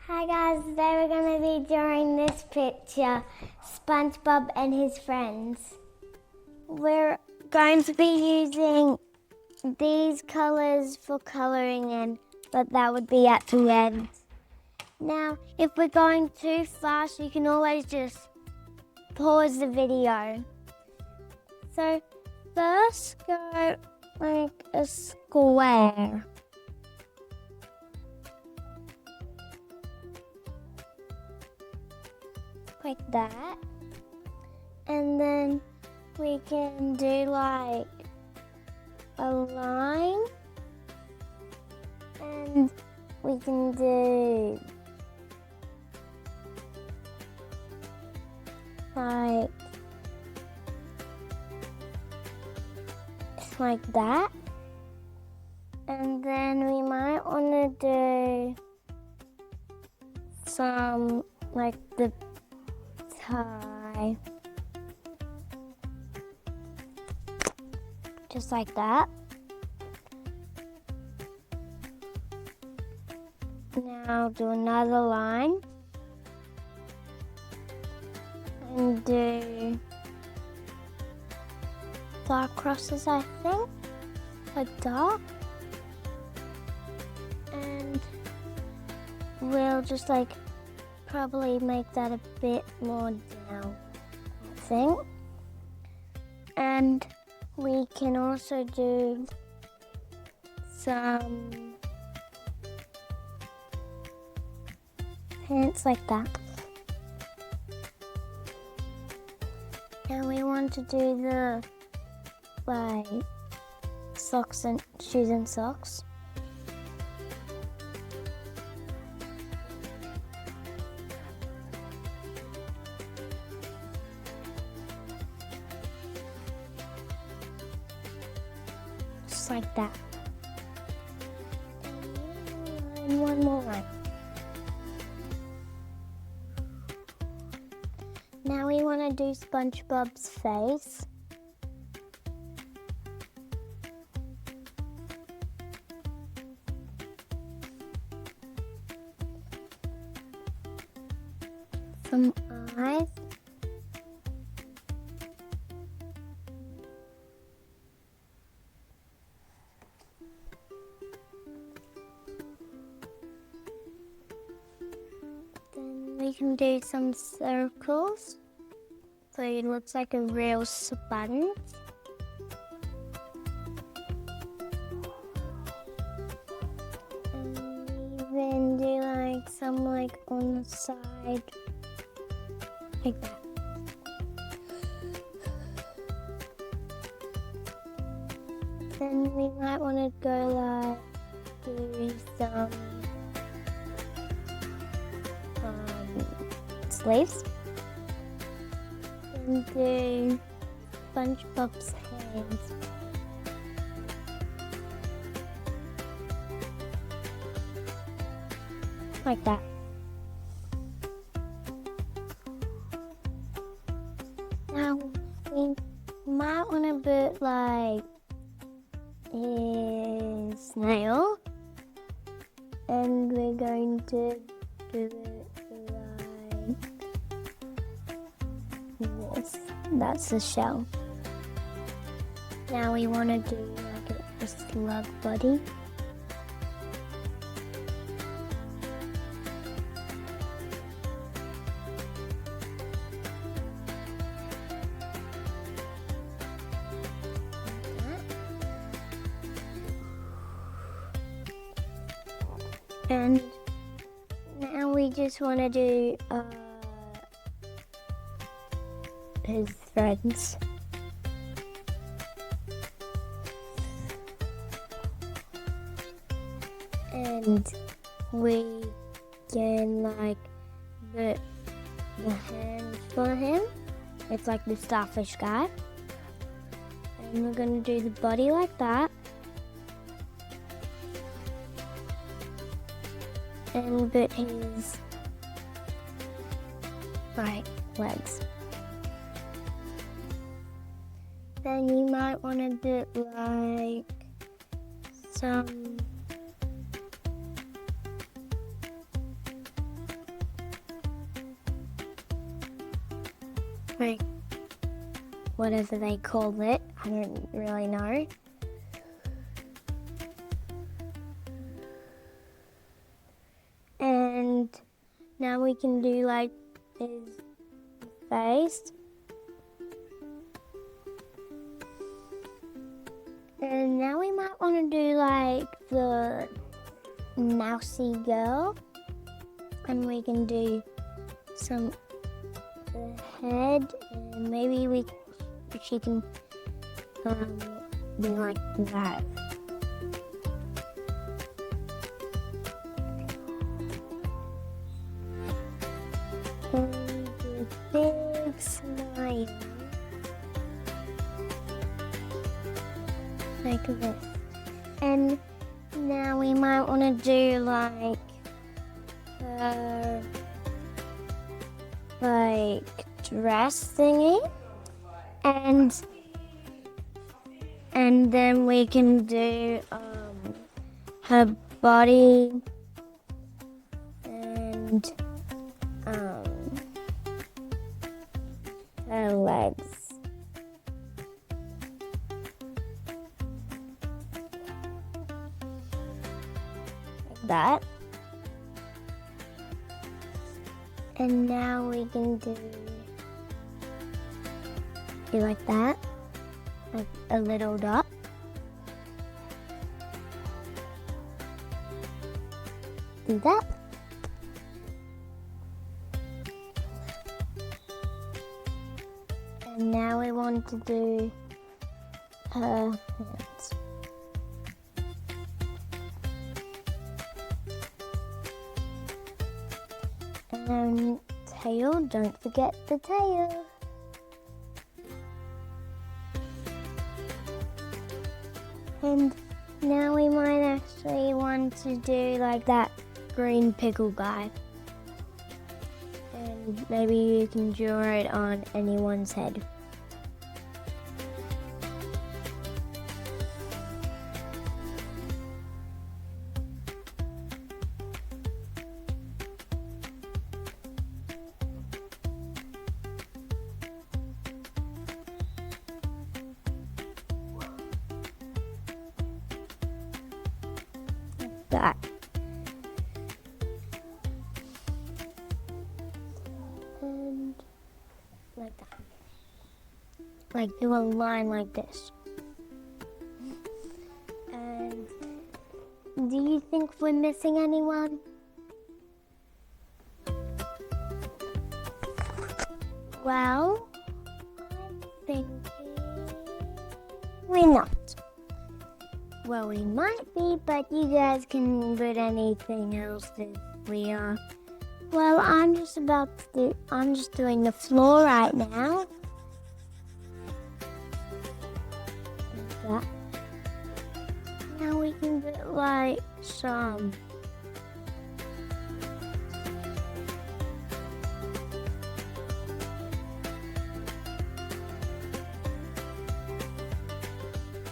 Hi guys, today we're going to be drawing this picture, SpongeBob and his friends. We're going to be using these colours for colouring in, but that would be at the end. Now, if we're going too fast, you can always just pause the video. So, first go like a square. Like that, and then we can do like a line, and we can do like that, and then we might want to do some like the tie, just like that. Now do another line and do dark crosses, I think, like dark, and we'll just like probably make that a bit more down, I think. And we can also do some pants like that. And we want to do the like socks and shoes and socks. Just like that. And one more line. Now we want to do SpongeBob's face. Some eyes. Then we can do some circles so it looks like a real sponge. And even do like some like on the side, like that. Then we might want to go like do some sleeves and do SpongeBob's hands. Like that. Now we might want to put like a snail, and we're going to do it like this. That's the shell. Now we want to do like a slug body. And now we just want to do his friends. And we can like put the hands for him. It's like the starfish guy. And we're going to do the body like that. And put his legs. Then you might want to do like some like whatever they call it. I don't really know. And now we can do like his face. And now we might want to do like the mousy girl. And we can do some the head, and maybe she can be like that. And the big smile. Like this. And now we might want to do like dress thingy, and then we can do her body and her legs. Like that. And now we can do like that, like a little dot. Do that. And now we want to do her hands. And tail, don't forget the tail. And now we might actually want to do like that green pickle guy. And maybe you can draw it on anyone's head. That. And like that. Like do a line like this. And do you think we're missing anyone? Well, I'm thinking we're not. Well, we might be, but you guys can put anything else if we are. Well, I'm just doing the floor right now. Like that. Now we can put like some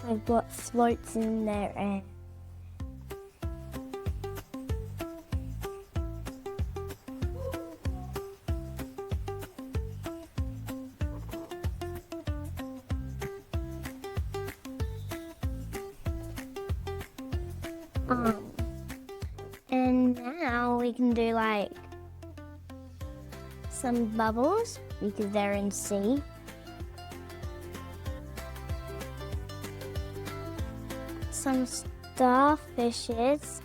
like what floats in their air. And now we can do like some bubbles because they're in sea. Some starfishes.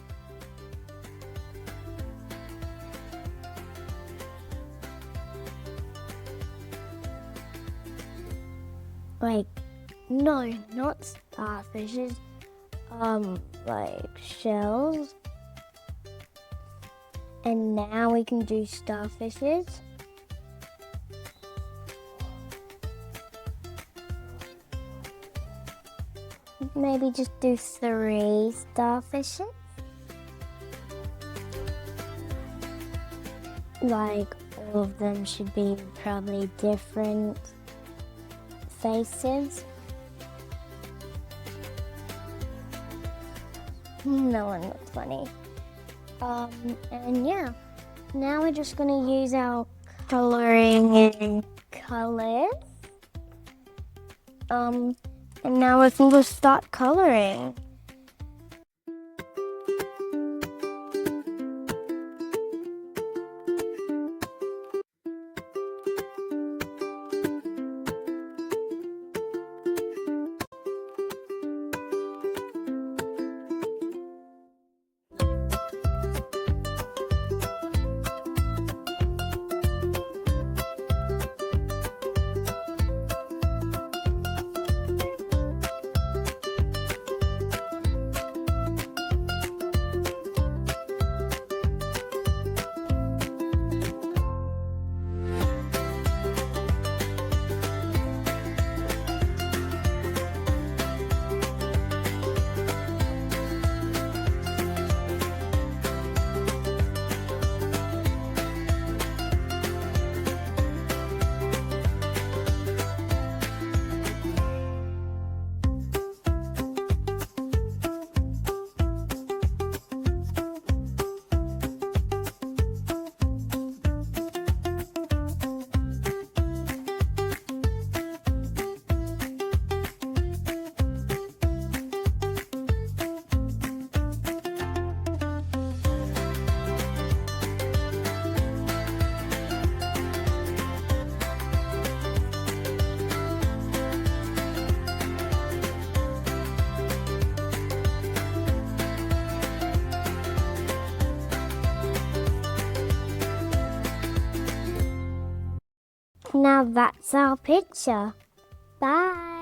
Like, no, not starfishes. Like shells. And now we can do starfishes. Maybe just do 3 starfishes. Like all of them should be probably different faces. No one looks funny. And yeah, now we're just gonna use our coloring and colors. And now we can just start coloring. Now that's our picture. Bye.